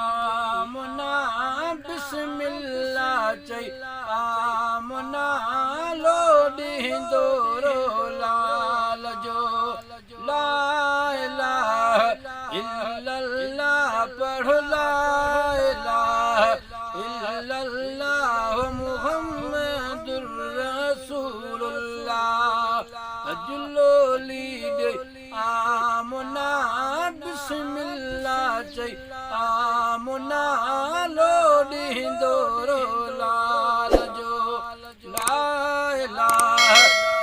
आमना बिस्मिल्लाह चई आमना लोॾींदो लाल जो ला इलाहा इल्लल्लाह पढ़ो ला इलाहा इल्लल्लाह मुहम्मदुर रसूलुल्लाह अजलोली दे आमना बिस्मिल्लाह चई आमना लोॾींदो लाल जो ला इलाहा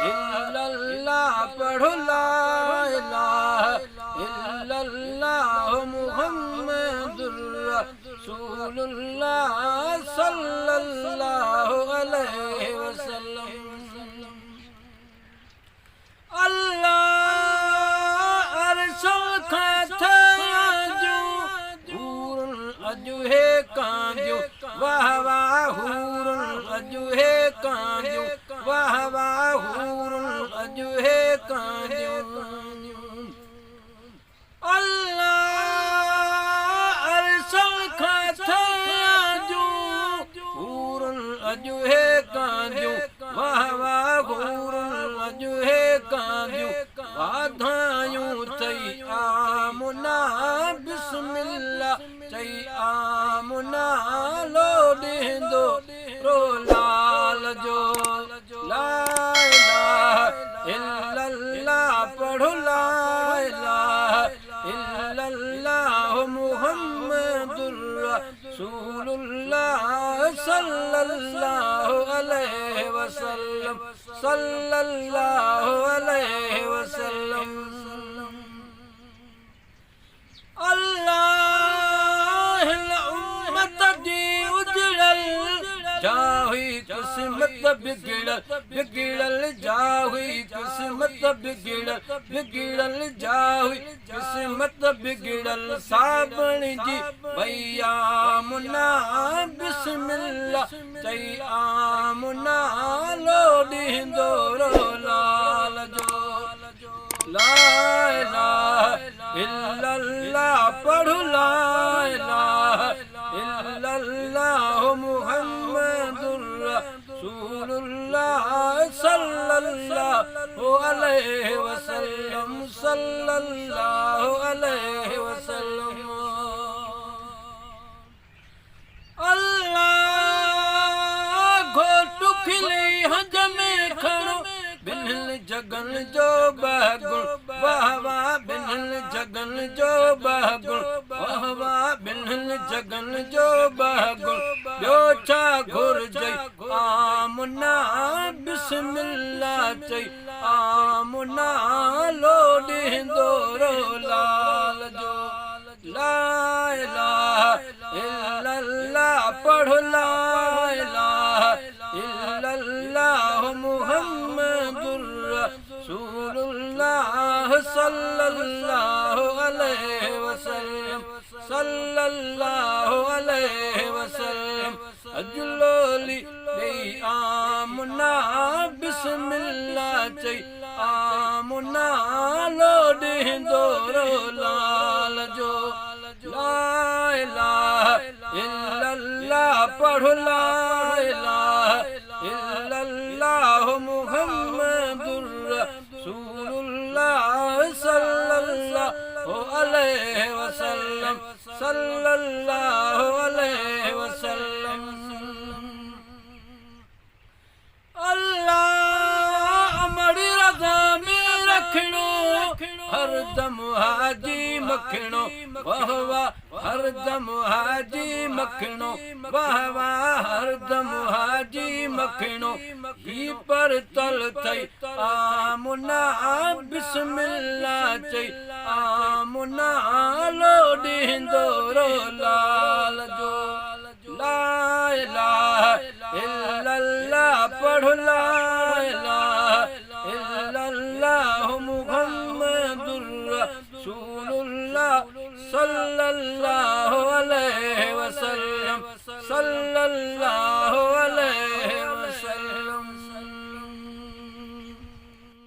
इल्लल्लाह पढ़ो ला इलाहा इल्लल्लाह मुहम्मदुर रसूलुल्लाह सल्लल्लाहु अलैहि वसल्लम। अल्लाह अरशल अजुहे कांदियो वाह वाह हूरुन अजुहे कांदियो वाह वाह हूरुन अजुहे कांदियो। अल्लाह अरशल खाथाजू हूरुन अजुहे कांदियो वाह वाह हूरुन अजुहे कांदियो वाधायूं चई आमना बिस्मिल्लाह चई आमना लोॾींदो लाल जो ला इलाहा इल्लल्लाह पढ़ो ला इलाहा इल्लल्लाह मुहम्मदुर रसूलुल्लाह सल्लल्लाहु अलैहि वसल्लम सल्लल्लाहु अलैहि वसल्लम। अल्लाह उम्मत जी उजड़ल जाहुई किस्मत बिगड़ल बिगड़ल जाहुई किस्मत बिगड़ल बिगड़ल जाहुई किस्मत बिगड़ल साबण जी भई आमना बिस्मिल्लाह चई आमना लोॾींदो लाल जो ला इलाहा इल्लल्लाह पढ़ो ला इलाहा इल्लल्लाह मुहम्मदुर रसूलुल्लाह सल्लल्लाहु अलैहि वसल्लम सल्लल्लाहु अलैहि वसल्लम। अल्लाह घोटु खिली हज में खड़ो बिन्हल जगन जो बहगुण वाह वाह बिन्हल जगन जो बहगुण वाह वाह बिन्हल जगन जो बहगुण ॿियो छा घुरिजई आमना बिस्मिल्लाह चई आमना लोॾींदो लाल जो ला इलाहा इल्लल्लाह पढ़ो ला इलाहा इल्लल्लाह मुहम्मदुर रसूलुल्लाह सल्लल्लाहु अलैहि वसल्लम सल्लल्लाहु अलैहि वसल्लम। अजलोली दे आमना बिस्मिल्लाह चई आमना लोॾींदो लाल जो ला इलाहा इल्लल्लाह पढ़ो ला इलाहा इल्लल्लाह मुहम्मदुर रसूलुल्लाह सल्लल्लाहु अलैहि वसल्लम सल्लल्लाहु अलैहि वसल्लम। अल्लाह अमड़ी रज़ा में रखणो हरदम हाजी मखणो वाह वाह हरदम हाजी मखणो वाह वाह हरदम हाजी मखणो ही पर तल थई आमना बिस्मिल्लाह चई आमना लोॾींदो लाल जो ला इलाहा इल्लल्लाह पढ़ो ला इलाहा इल्लल्लाह मुहम्मदुर रसूलुल्लाह सल्लल्लाहु